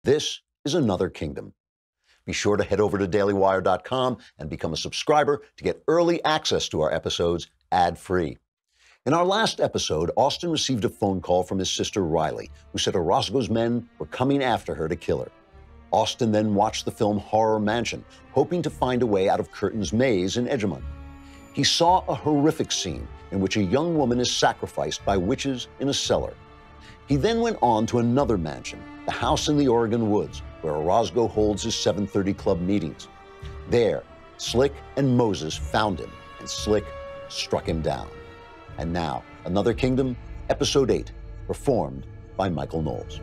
This is Another Kingdom. Be sure to head over to dailywire.com and become a subscriber to get early access to our episodes ad-free. In our last episode, Austin received a phone call from his sister Riley, who said Orozco's men were coming after her to kill her. Austin then watched the film Horror Mansion, hoping to find a way out of Curtin's maze in Edgemont. He saw a horrific scene in which a young woman is sacrificed by witches in a cellar. He then went on to another mansion, the house in the Oregon woods, where Orozco holds his 730 Club meetings. There, Slick and Moses found him, and Slick struck him down. And now, Another Kingdom, Episode 8, performed by Michael Knowles.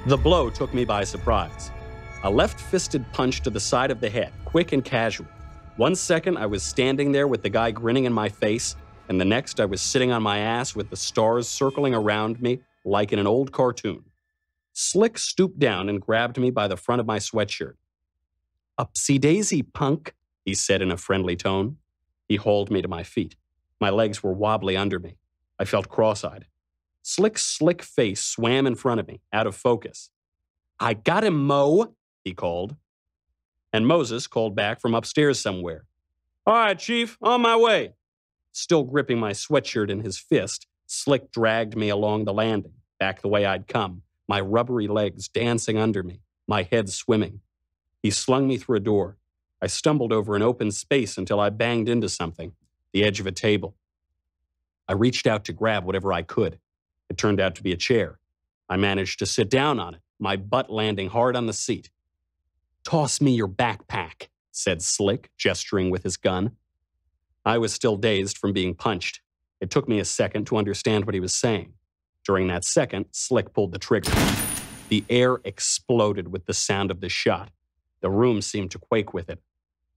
The blow took me by surprise. A left-fisted punch to the side of the head, quick and casual. 1 second, I was standing there with the guy grinning in my face, and the next, I was sitting on my ass with the stars circling around me like in an old cartoon. Slick stooped down and grabbed me by the front of my sweatshirt. "Upsy-daisy, punk," he said in a friendly tone. He hauled me to my feet. My legs were wobbly under me. I felt cross-eyed. Slick's slick face swam in front of me, out of focus. "I got him, Mo," he called. And Moses called back from upstairs somewhere. "All right, Chief, on my way." Still gripping my sweatshirt in his fist, Slick dragged me along the landing, back the way I'd come, my rubbery legs dancing under me, my head swimming. He slung me through a door. I stumbled over an open space until I banged into something, the edge of a table. I reached out to grab whatever I could. It turned out to be a chair. I managed to sit down on it, my butt landing hard on the seat. "Toss me your backpack," said Slick, gesturing with his gun. I was still dazed from being punched. It took me a second to understand what he was saying. During that second, Slick pulled the trigger. The air exploded with the sound of the shot. The room seemed to quake with it.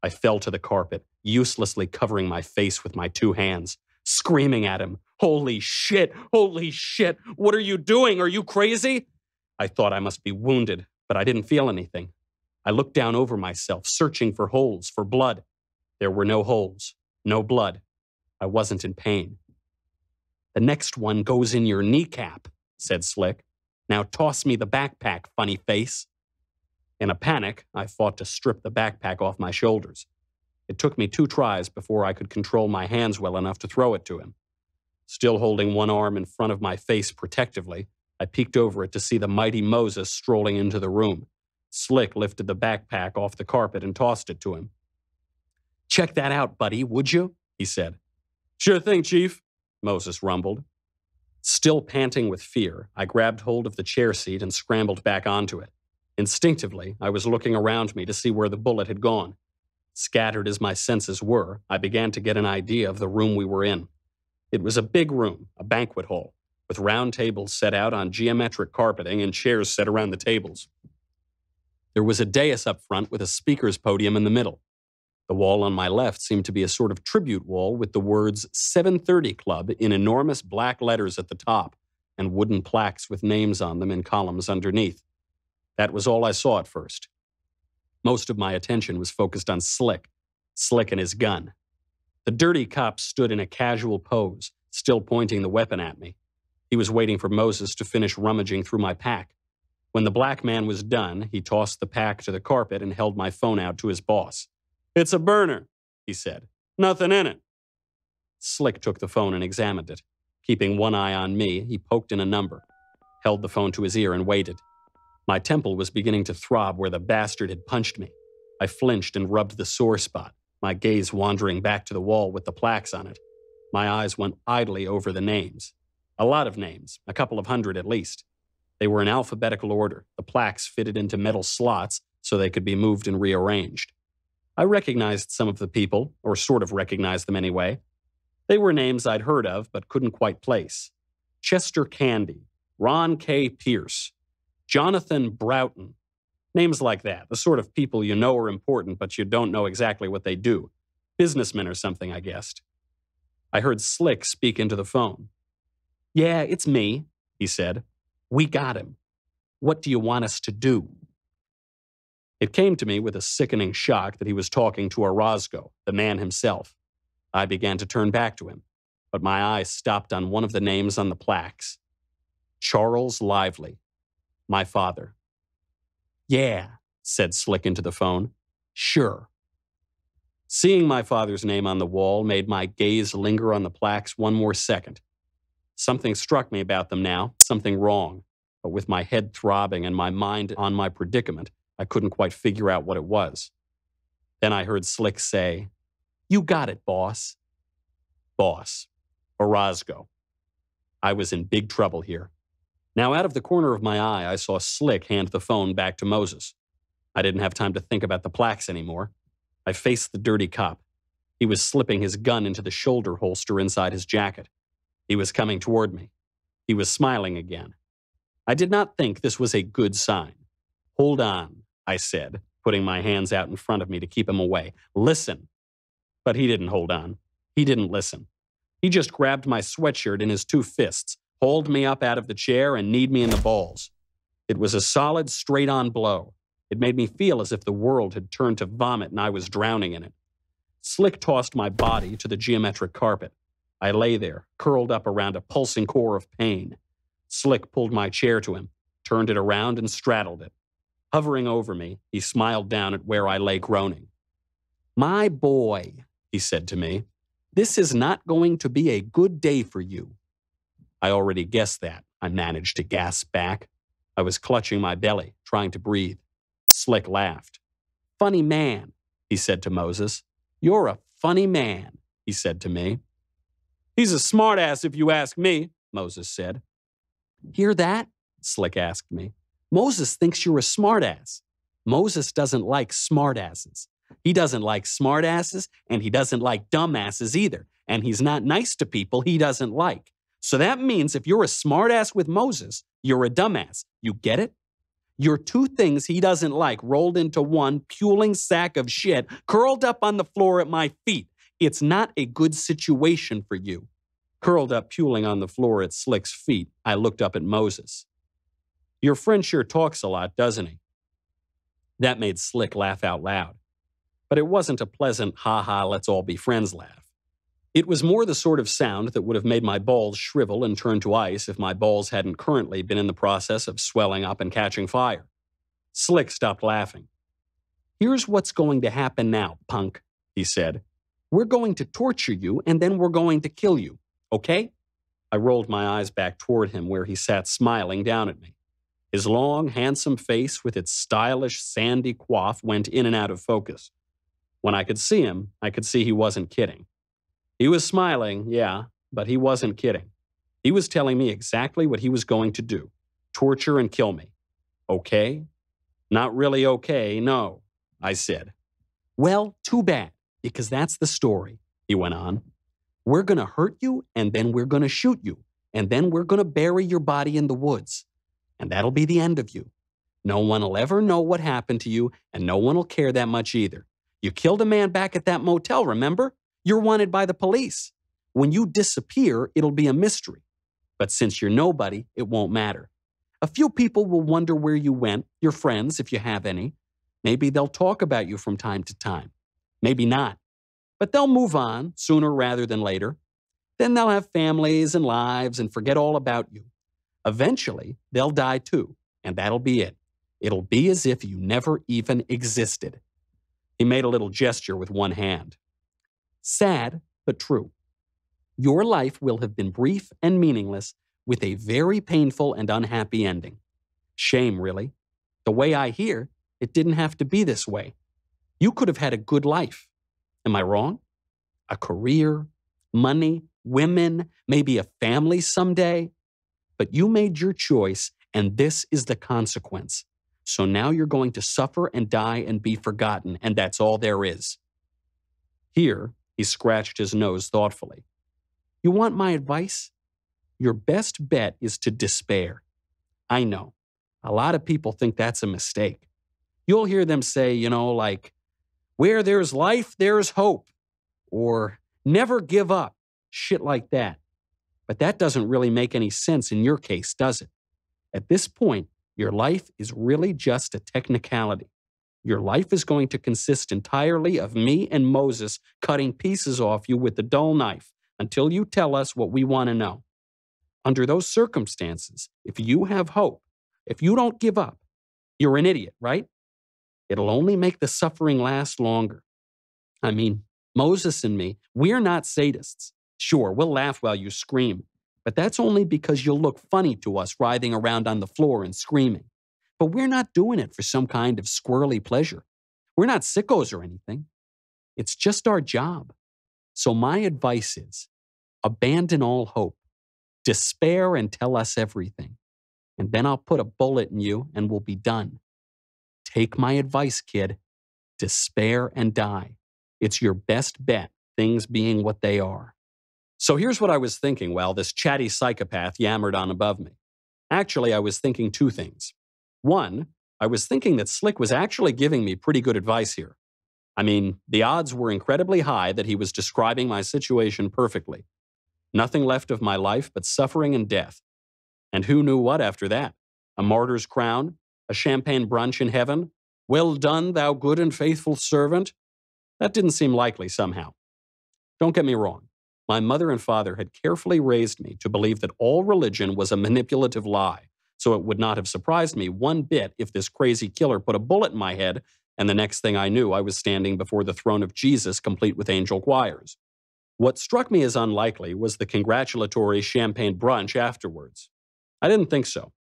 I fell to the carpet, uselessly covering my face with my two hands, screaming at him. Holy shit! Holy shit! What are you doing? Are you crazy?" I thought I must be wounded, but I didn't feel anything. I looked down over myself, searching for holes, for blood. There were no holes, no blood. I wasn't in pain. "The next one goes in your kneecap," said Slick. "Now toss me the backpack, funny face." In a panic, I fought to strip the backpack off my shoulders. It took me 2 tries before I could control my hands well enough to throw it to him. Still holding one arm in front of my face protectively, I peeked over it to see the mighty Moses strolling into the room. Slick lifted the backpack off the carpet and tossed it to him. "Check that out, buddy, would you?" he said. "Sure thing, Chief," Moses rumbled. Still panting with fear, I grabbed hold of the chair seat and scrambled back onto it. Instinctively, I was looking around me to see where the bullet had gone. Scattered as my senses were, I began to get an idea of the room we were in. It was a big room, a banquet hall, with round tables set out on geometric carpeting and chairs set around the tables. There was a dais up front with a speaker's podium in the middle. The wall on my left seemed to be a sort of tribute wall with the words 730 Club in enormous black letters at the top and wooden plaques with names on them in columns underneath. That was all I saw at first. Most of my attention was focused on Slick and his gun. The dirty cop stood in a casual pose, still pointing the weapon at me. He was waiting for Moses to finish rummaging through my pack. When the black man was done, he tossed the pack to the carpet and held my phone out to his boss. "It's a burner," he said. "Nothing in it." Slick took the phone and examined it. Keeping one eye on me, he poked in a number, held the phone to his ear and waited. My temple was beginning to throb where the bastard had punched me. I flinched and rubbed the sore spot, my gaze wandering back to the wall with the plaques on it. My eyes went idly over the names. A lot of names, a couple of hundred at least. They were in alphabetical order, the plaques fitted into metal slots so they could be moved and rearranged. I recognized some of the people, or sort of recognized them anyway. They were names I'd heard of but couldn't quite place. Chester Candy, Ron K. Pierce, Jonathan Broughton. Names like that, the sort of people you know are important but you don't know exactly what they do. Businessmen or something, I guessed. I heard Slick speak into the phone. Yeah, it's me, he said. We got him. What do you want us to do? It came to me with a sickening shock that he was talking to Orozco, the man himself. I began to turn back to him, but my eyes stopped on one of the names on the plaques. Charles Lively, my father. Yeah, said Slick into the phone. Sure. Seeing my father's name on the wall made my gaze linger on the plaques one more second. Something struck me about them now, something wrong, but with my head throbbing and my mind on my predicament, I couldn't quite figure out what it was. Then I heard Slick say, You got it, boss. Boss. Orozco. I was in big trouble here. Now, out of the corner of my eye, I saw Slick hand the phone back to Moses. I didn't have time to think about the plaques anymore. I faced the dirty cop. He was slipping his gun into the shoulder holster inside his jacket. He was coming toward me. He was smiling again. I did not think this was a good sign. Hold on, I said, putting my hands out in front of me to keep him away. Listen. But he didn't hold on. He didn't listen. He just grabbed my sweatshirt in his two fists, hauled me up out of the chair, and kneed me in the balls. It was a solid, straight-on blow. It made me feel as if the world had turned to vomit and I was drowning in it. Slick tossed my body to the geometric carpet. I lay there, curled up around a pulsing core of pain. Slick pulled my chair to him, turned it around, and straddled it. Hovering over me, he smiled down at where I lay groaning. My boy, he said to me, this is not going to be a good day for you. I already guessed that, I managed to gasp back. I was clutching my belly, trying to breathe. Slick laughed. Funny man, he said to Moses. You're a funny man, he said to me. He's a smartass if you ask me, Moses said. Hear that? Slick asked me. Moses thinks you're a smartass. Moses doesn't like smartasses. He doesn't like smartasses, and he doesn't like dumbasses either. And he's not nice to people he doesn't like. So that means if you're a smartass with Moses, you're a dumbass. You get it? You're two things he doesn't like rolled into one puling sack of shit curled up on the floor at my feet. It's not a good situation for you. Curled up puling on the floor at Slick's feet, I looked up at Moses. Your friend sure talks a lot, doesn't he? That made Slick laugh out loud. But it wasn't a pleasant, ha-ha, let's all be friends laugh. It was more the sort of sound that would have made my balls shrivel and turn to ice if my balls hadn't currently been in the process of swelling up and catching fire. Slick stopped laughing. Here's what's going to happen now, punk, he said. We're going to torture you, and then we're going to kill you, okay? I rolled my eyes back toward him where he sat smiling down at me. His long, handsome face with its stylish, sandy coif went in and out of focus. When I could see him, I could see he wasn't kidding. He was smiling, yeah, but he wasn't kidding. He was telling me exactly what he was going to do. Torture and kill me. Okay? Not really okay, no, I said. Well, too bad, because that's the story, he went on. We're going to hurt you, and then we're going to shoot you, and then we're going to bury your body in the woods. And that'll be the end of you. No one will ever know what happened to you, and no one will care that much either. You killed a man back at that motel, remember? You're wanted by the police. When you disappear, it'll be a mystery. But since you're nobody, it won't matter. A few people will wonder where you went, your friends, if you have any. Maybe they'll talk about you from time to time. Maybe not. But they'll move on, sooner rather than later. Then they'll have families and lives and forget all about you. Eventually, they'll die too, and that'll be it. It'll be as if you never even existed. He made a little gesture with one hand. Sad, but true. Your life will have been brief and meaningless with a very painful and unhappy ending. Shame, really. The way I hear, it didn't have to be this way. You could have had a good life. Am I wrong? A career, money, women, maybe a family someday. But you made your choice, and this is the consequence. So now you're going to suffer and die and be forgotten, and that's all there is. Here, he scratched his nose thoughtfully. You want my advice? Your best bet is to despair. I know. A lot of people think that's a mistake. You'll hear them say, like, where there's life, there's hope. Or never give up. Shit like that. But that doesn't really make any sense in your case, does it? At this point, your life is really just a technicality. Your life is going to consist entirely of me and Moses cutting pieces off you with the dull knife until you tell us what we want to know. Under those circumstances, if you have hope, if you don't give up, you're an idiot, right? It'll only make the suffering last longer. I mean, Moses and me, we're not sadists. Sure, we'll laugh while you scream, but that's only because you'll look funny to us writhing around on the floor and screaming. But we're not doing it for some kind of squirrely pleasure. We're not sickos or anything. It's just our job. So my advice is, abandon all hope. Despair and tell us everything. And then I'll put a bullet in you and we'll be done. Take my advice, kid. Despair and die. It's your best bet, things being what they are. So here's what I was thinking while this chatty psychopath yammered on above me. Actually, I was thinking two things. One, I was thinking that Slick was actually giving me pretty good advice here. I mean, the odds were incredibly high that he was describing my situation perfectly. Nothing left of my life but suffering and death. And who knew what after that? A martyr's crown? A champagne brunch in heaven? Well done, thou good and faithful servant? That didn't seem likely somehow. Don't get me wrong. My mother and father had carefully raised me to believe that all religion was a manipulative lie, so it would not have surprised me one bit if this crazy killer put a bullet in my head and the next thing I knew I was standing before the throne of Jesus complete with angel choirs. What struck me as unlikely was the congratulatory champagne brunch afterwards. I didn't think so.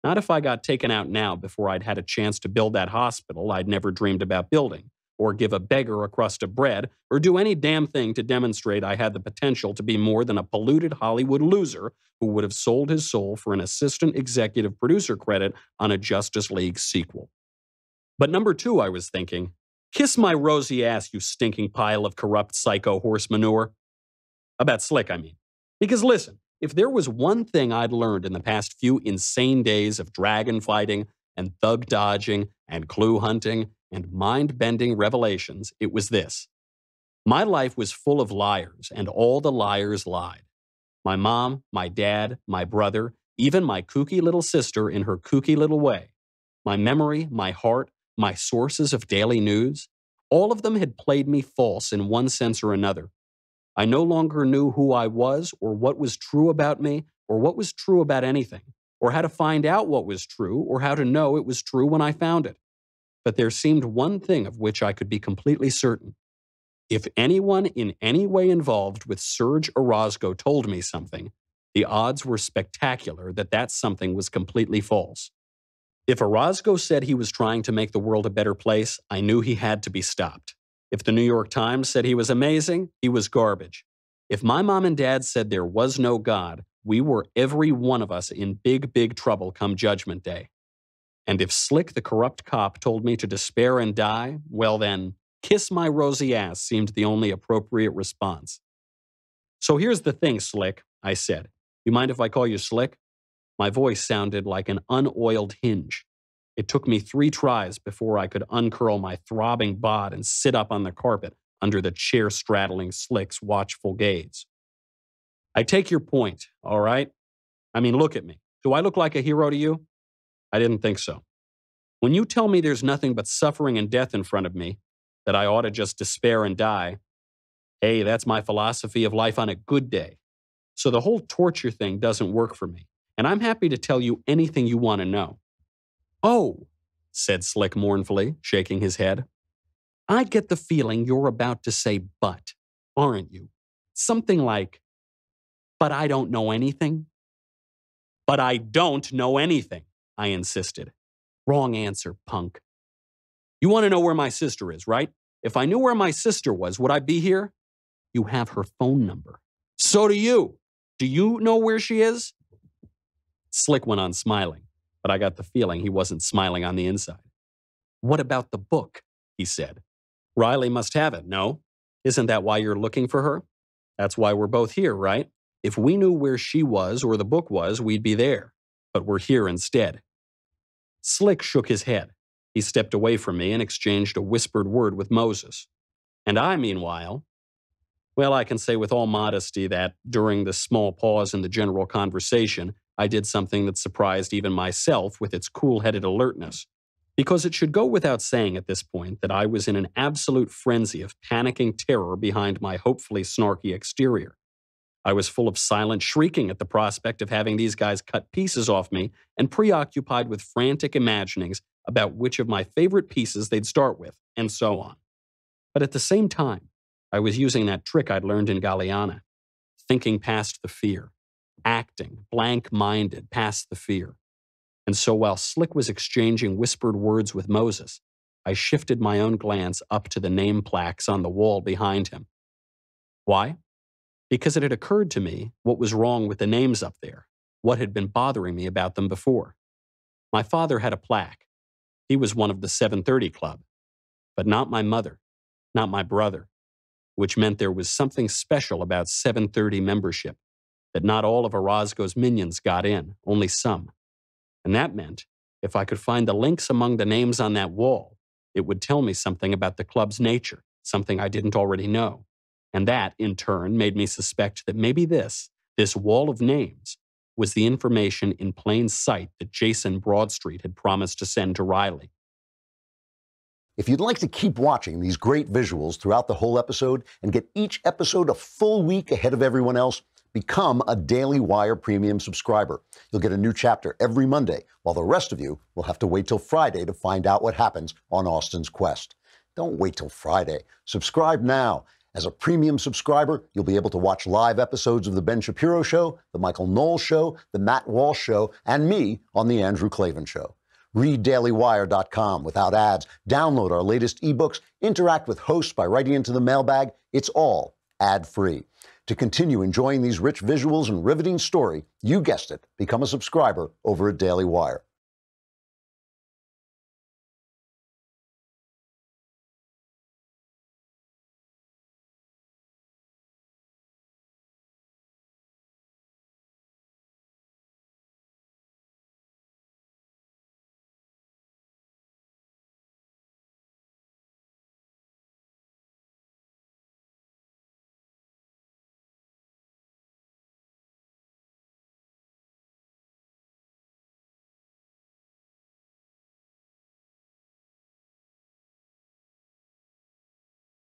Not if I got taken out now before I'd had a chance to build that hospital I'd never dreamed about building, or give a beggar a crust of bread, or do any damn thing to demonstrate I had the potential to be more than a polluted Hollywood loser who would have sold his soul for an assistant executive producer credit on a Justice League sequel. But number two, I was thinking, kiss my rosy ass, you stinking pile of corrupt psycho horse manure. About Slick, I mean. Because listen, if there was one thing I'd learned in the past few insane days of dragon fighting and thug dodging and clue hunting and mind-bending revelations, it was this. My life was full of liars, and all the liars lied. My mom, my dad, my brother, even my kooky little sister in her kooky little way. My memory, my heart, my sources of daily news, all of them had played me false in one sense or another. I no longer knew who I was or what was true about me or what was true about anything, or how to find out what was true or how to know it was true when I found it. But there seemed one thing of which I could be completely certain. If anyone in any way involved with Serge Orozco told me something, the odds were spectacular that that something was completely false. If Orozco said he was trying to make the world a better place, I knew he had to be stopped. If the New York Times said he was amazing, he was garbage. If my mom and dad said there was no God, we were every one of us in big, big trouble come Judgment Day. And if Slick the corrupt cop told me to despair and die, well then, kiss my rosy ass seemed the only appropriate response. So here's the thing, Slick, I said. You mind if I call you Slick? My voice sounded like an unoiled hinge. It took me 3 tries before I could uncurl my throbbing bod and sit up on the carpet under the chair-straddling Slick's watchful gaze. I take your point, all right? I mean, look at me. Do I look like a hero to you? I didn't think so. When you tell me there's nothing but suffering and death in front of me, that I ought to just despair and die, hey, that's my philosophy of life on a good day. So the whole torture thing doesn't work for me, and I'm happy to tell you anything you want to know. Oh, said Slick mournfully, shaking his head. I get the feeling you're about to say but, aren't you? Something like, but I don't know anything. But I don't know anything, I insisted. Wrong answer, punk. You want to know where my sister is, right? If I knew where my sister was, would I be here? You have her phone number. So do you. Do you know where she is? Slick went on smiling, but I got the feeling he wasn't smiling on the inside. What about the book? He said. Riley must have it, no? Isn't that why you're looking for her? That's why we're both here, right? If we knew where she was or the book was, we'd be there. But we're here instead. Slick shook his head. He stepped away from me and exchanged a whispered word with Moses. And I, meanwhile, Well, I can say with all modesty that during this small pause in the general conversation, I did something that surprised even myself with its cool-headed alertness. Because it should go without saying at this point that I was in an absolute frenzy of panicking terror behind my hopefully snarky exterior. I was full of silent shrieking at the prospect of having these guys cut pieces off me and preoccupied with frantic imaginings about which of my favorite pieces they'd start with, and so on. But at the same time, I was using that trick I'd learned in Galiana, thinking past the fear, acting blank-minded past the fear. And so while Slick was exchanging whispered words with Moses, I shifted my own glance up to the name plaques on the wall behind him. Why? Because it had occurred to me what was wrong with the names up there, what had been bothering me about them before. My father had a plaque. He was one of the 730 Club, but not my mother, not my brother, which meant there was something special about 730 membership, that not all of Orozco's minions got in, only some. And that meant, if I could find the links among the names on that wall, it would tell me something about the club's nature, something I didn't already know. And that, in turn, made me suspect that maybe this wall of names, was the information in plain sight that Jason Broadstreet had promised to send to Riley. If you'd like to keep watching these great visuals throughout the whole episode and get each episode a full week ahead of everyone else, become a Daily Wire Premium subscriber. You'll get a new chapter every Monday, while the rest of you will have to wait till Friday to find out what happens on Austin's quest. Don't wait till Friday. Subscribe now. As a premium subscriber, you'll be able to watch live episodes of The Ben Shapiro Show, The Michael Knowles Show, The Matt Walsh Show, and me on The Andrew Klavan Show. Read dailywire.com without ads, download our latest ebooks, interact with hosts by writing into the mailbag. It's all ad-free. To continue enjoying these rich visuals and riveting story, you guessed it, become a subscriber over at Daily Wire.